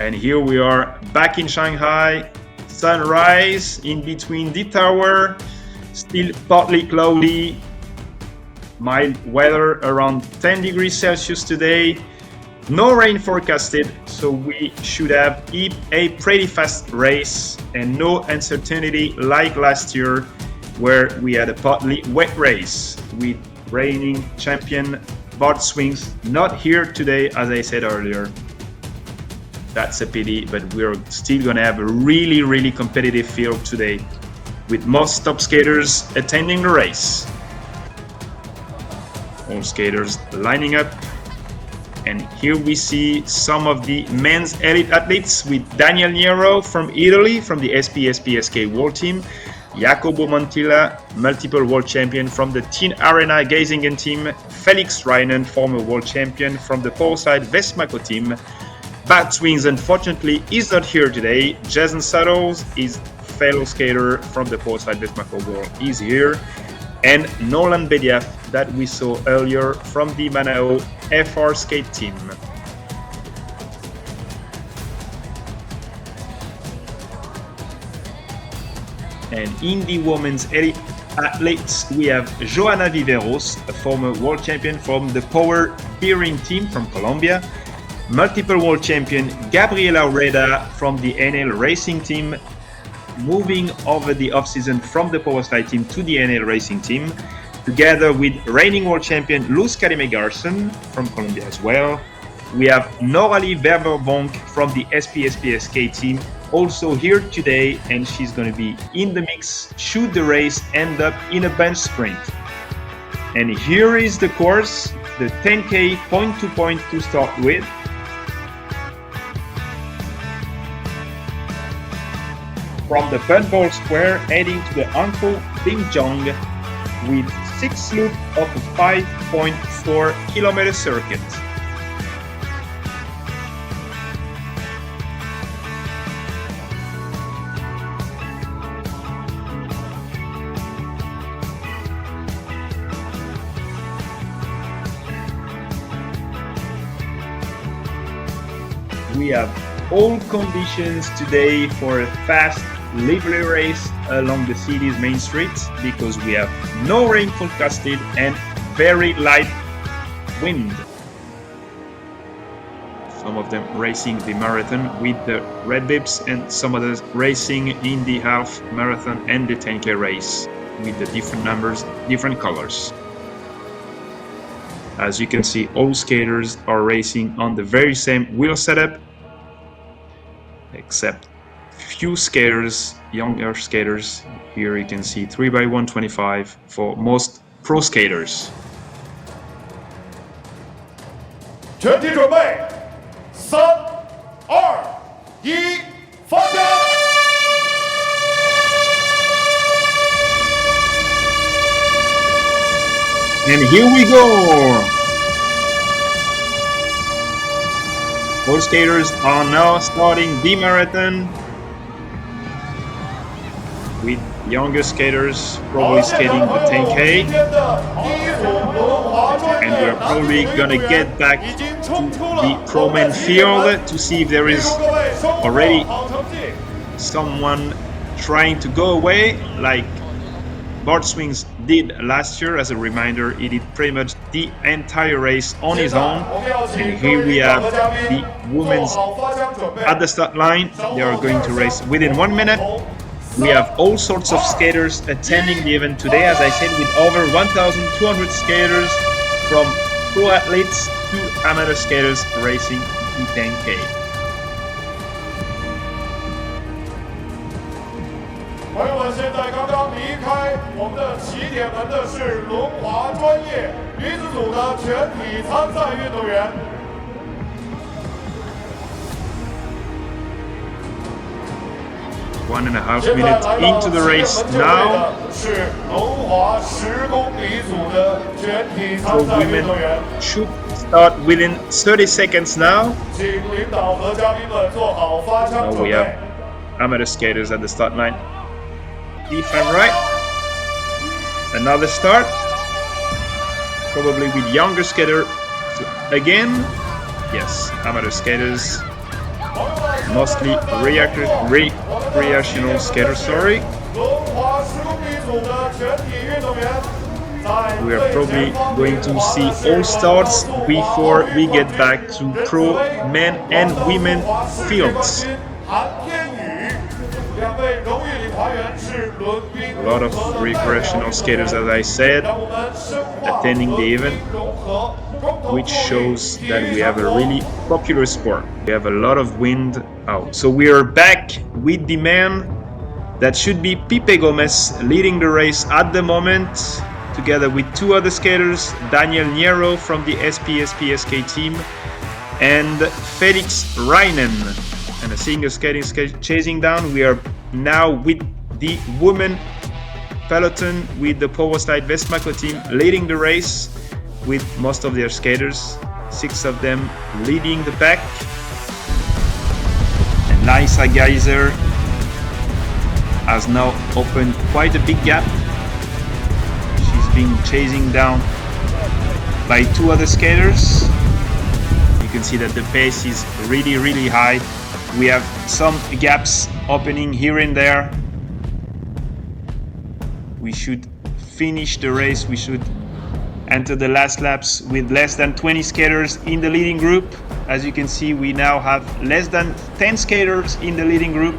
And here we are back in Shanghai. Sunrise in between the tower, still partly cloudy, mild weather around 10 degrees Celsius today. No rain forecasted, so we should have a pretty fast race and no uncertainty like last year where we had a partly wet race with reigning champion Bart Swings not here today, as I said earlier. That's a pity, but we're still gonna have a really competitive field today with most top skaters attending the race. All skaters lining up. And here we see some of the men's elite athletes with Daniel Nero from Italy, from the SPSPSK World Team, Jacopo Montilla, multiple world champion from the Teen Arena Geisingen team, Felix Rijhnen, former world champion from the Powerslide Vesmaco team. Bart Swings, unfortunately, is not here today. Jason Saddles, his fellow skater from the Powerslide Vesmaco World, is here. And Nolan Bediaf, that we saw earlier from the Manao FR skate team. And in the women's elite athletes, we have Joana Viveros, a former world champion from the Power Bearing team from Colombia. Multiple world champion Gabriela Reda from the NL Racing team, moving over the off-season from the Powerslide team to the NL Racing team, together with reigning world champion Luz Karime Garson from Colombia as well. We have Noralie Ververbonk from the SPSPSK team, also here today, and she's going to be in the mix, shoot the race, end up in a bench sprint. And here is the course, the 10K point to point to start with. From the Bunball Square heading to the Anko Bingjong with 6 loops of a 5.4 kilometer circuit. We have all conditions today for a fast, lively race along the city's main streets because we have no rain forecasted and very light wind. Some of them racing the marathon with the red bibs and some others racing in the half marathon and the 10K race with the different numbers, different colors. As you can see, all skaters are racing on the very same wheel setup, except few skaters, younger skaters. Here you can see 3x125 for most pro skaters. 全体准备，3、2、1，发射！ And here we go! All skaters are now starting the marathon with younger skaters probably skating the 10K, and we're probably gonna get back to the pro-man field to see if there is already someone trying to go away like Bart Swings did last year. As a reminder, he did pretty much the entire race on his own. And here we have the women's at the start line. They are going to race within 1 minute. We have all sorts of skaters attending the event today, as I said, with over 1,200 skaters from pro athletes to amateur skaters racing the 10K. 朋友们，现在刚刚离开我们的起点门的是轮滑专业女子组的全体参赛运动员。 1.5 minutes into the race now. For women should start within 30 seconds now. Now we have amateur skaters at the start line. If I'm right, another start, probably with younger skater. So again, yes, amateur skaters. mostly recreational skaters, sorry. We are probably going to see all stars before we get back to pro men and women fields. A lot of recreational skaters, as I said, attending the event, which shows that we have a really popular sport. We have a lot of wind out. So we are back with the man that should be Pipe Gomez leading the race at the moment, together with two other skaters, Daniel Niero from the SPSPSK team and Felix Rijhnen. And a single skating chasing down. We are now with the women peloton with the Powerslide Vesmaco team leading the race with most of their skaters, 6 of them leading the pack. And Laisa Geyser has now opened quite a big gap. She's being chasing down by 2 other skaters. You can see that the pace is really high. We have some gaps opening here and there. We should finish the race. We should enter the last laps with less than 20 skaters in the leading group. As you can see, we now have less than 10 skaters in the leading group,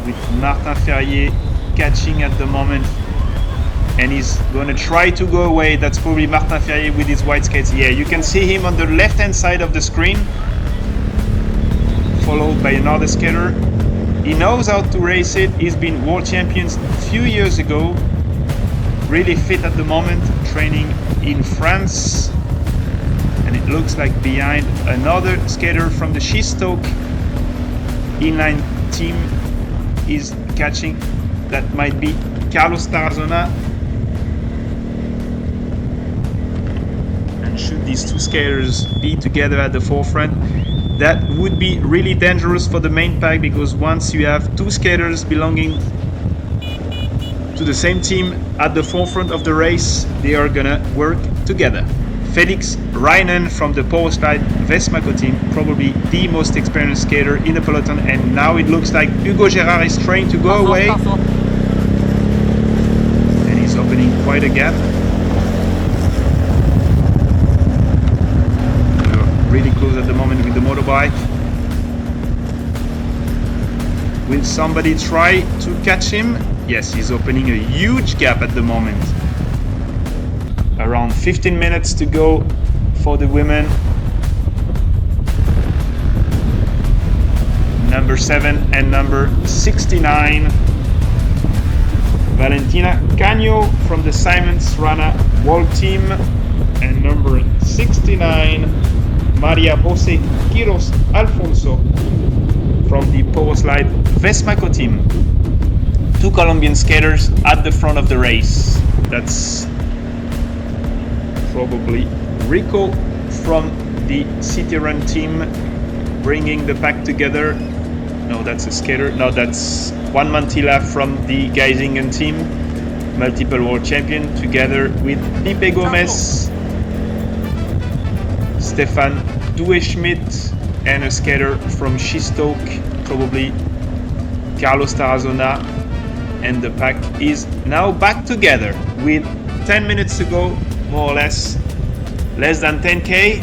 with Martin Ferrier catching at the moment, and he's going to try to go away. That's probably Martin Ferrier with his white skates. Yeah, you can see him on the left hand side of the screen, followed by another skater. He knows how to race it. He's been world champions a few years ago. Really fit at the moment, training in France. And it looks like behind another skater from the Shistoke inline team is catching. That might be Carlos Tarazona. And should these 2 skaters be together at the forefront, that would be really dangerous for the main pack, because once you have 2 skaters belonging to the same team at the forefront of the race, they are gonna work together. Felix Rijhnen from the Powerslide Vesmaco team, probably the most experienced skater in the peloton, and now it looks like Hugo Gerard is trying to go away. And he's opening quite a gap. Really close at the moment with the motorbike. Will somebody try to catch him? Yes, he's opening a huge gap at the moment. Around 15 minutes to go for the women. Number 7 and number 69. Valentina Cano from the Simmons Rana World Team, and number 69. Maria Jose Quiros Alfonso from the Powerslide Vesmaco team. 2 Colombian skaters at the front of the race. That's probably Rico from the City Run team bringing the pack together. No, that's a skater. No, that's Juan Mantilla from the Geisingen team, multiple world champion, together with Pipe Gomez, Stefan Dueschmidt, and a skater from Shistoke, probably Carlos Tarazona. And the pack is now back together with 10 minutes to go, more or less, less than 10k.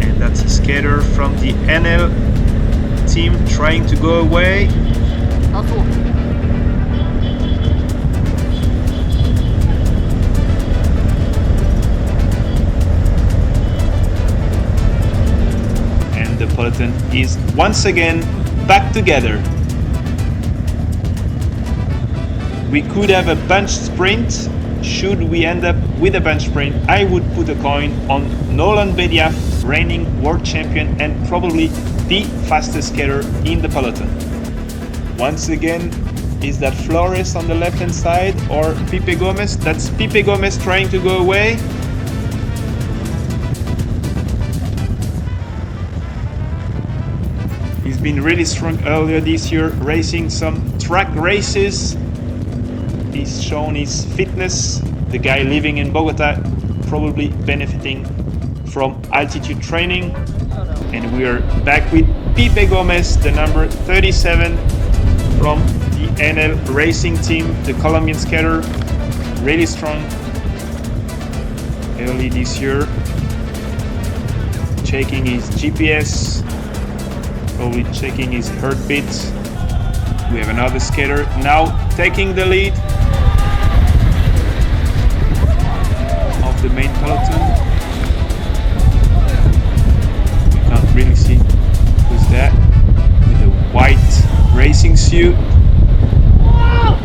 And that's a skater from the NL team trying to go away. The peloton is once again back together. We could have a bunch sprint. Should we end up with a bunch sprint, I would put a coin on Nolan Bediaf, reigning world champion and probably the fastest skater in the peloton. Once again, is that Flores on the left hand side or Pipe Gomez? That's Pipe Gomez trying to go away. He's been really strong earlier this year, racing some track races. He's shown his fitness. The guy living in Bogota probably benefiting from altitude training. And we are back with Pipe Gomez, the number 37 from the NL Racing Team, the Colombian skater, really strong early this year. Checking his GPS, probably checking his heartbeat. We have another skater now taking the lead of the main peloton. We can't really see who's that with a white racing suit.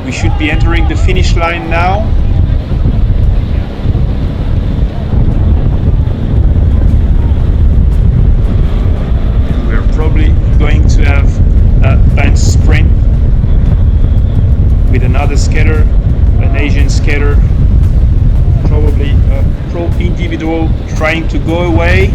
We should be entering the finish line now. We're probably going to have a bench sprint with another skater, an Asian skater, probably a pro individual trying to go away.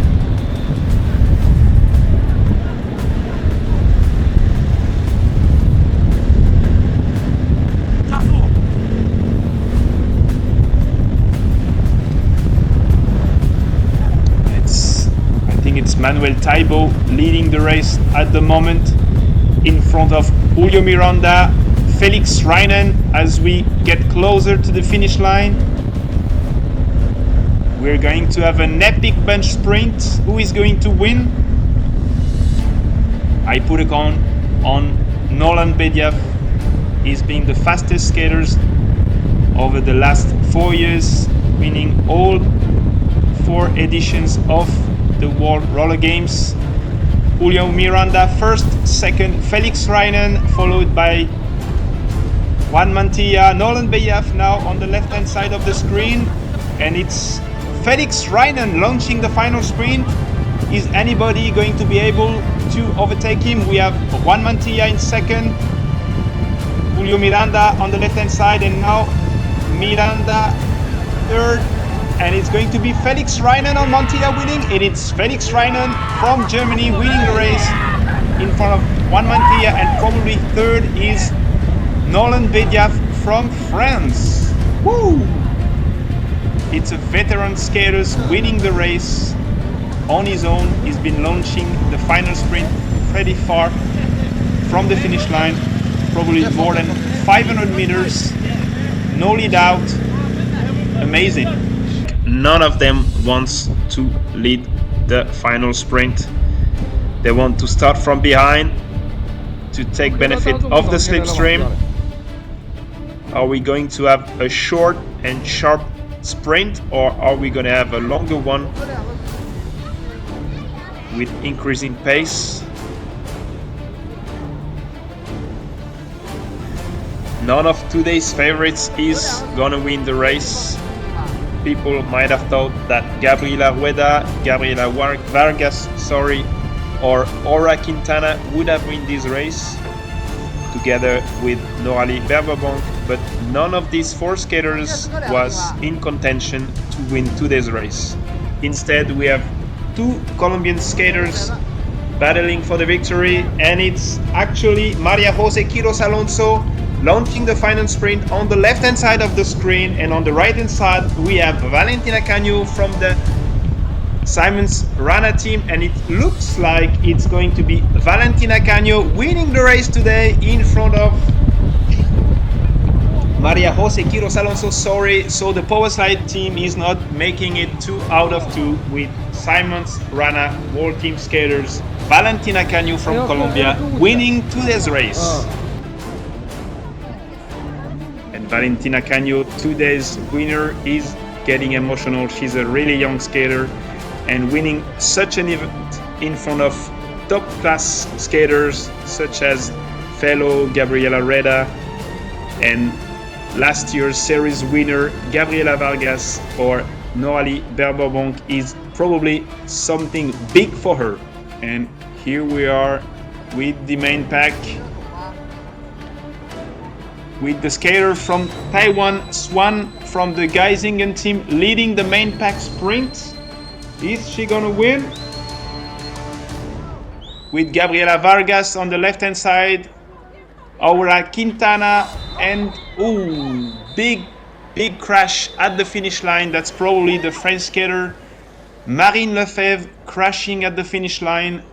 I think it's Manuel Taibo leading the race at the moment, in front of Julio Miranda, Felix Rijhnen as we get closer to the finish line. We're going to have an epic bench sprint. Who is going to win? I put a con on Nolan Bediaf. He's been the fastest skaters over the last 4 years, winning all 4 editions of the World Roller Games. Julio Miranda first, second Felix Rijhnen, followed by Juan Mantilla. Nolan Bediaf now on the left hand side of the screen, and it's Felix Rijhnen launching the final sprint. Is anybody going to be able to overtake him? We have Juan Mantilla in second, Julio Miranda on the left hand side, and now Miranda third. And it's going to be Felix Rijhnen on Mantilla winning. And it's Felix Rijhnen from Germany winning the race in front of Juan Mantilla, and probably third is Nolan Bediaf from France. Woo! It's a veteran skater winning the race on his own. He's been launching the final sprint pretty far from the finish line, probably more than 500 meters, no lead out. Amazing. None of them wants to lead the final sprint. They want to start from behind to take benefit of the slipstream. Are we going to have a short and sharp sprint, or are we going to have a longer one with increasing pace? None of today's favorites is gonna win the race. People might have thought that Gabriela Rueda, Gabriela Vargas, or Aura Quintana would have won this race together with Noralie Berberbonk, but none of these 4 skaters was in contention to win today's race. Instead, we have 2 Colombian skaters battling for the victory, and it's actually Maria Jose Quiros Alonso launching the final sprint on the left hand side of the screen, and on the right hand side we have Valentina Cano from the Simmons Rana team, and it looks like it's going to be Valentina Cano winning the race today in front of Maria Jose Quiros Alonso. So the Powerslide team is not making it 2 out of 2 with Simmons Rana World Team skaters Valentina Cano from Colombia winning today's race. Valentina Cano, today's winner, is getting emotional. She's a really young skater, and winning such an event in front of top class skaters such as fellow Gabriela Rueda and last year's series winner Gabriela Vargas or Noralie Berberbonk is probably something big for her. And here we are with the main pack, with the skater from Taiwan, Swan from the Geisingen team, leading the main pack sprint. Is she gonna win? With Gabriela Vargas on the left hand side, Aura Quintana, and big Big crash at the finish line. That's probably the French skater Marine Lefebvre crashing at the finish line.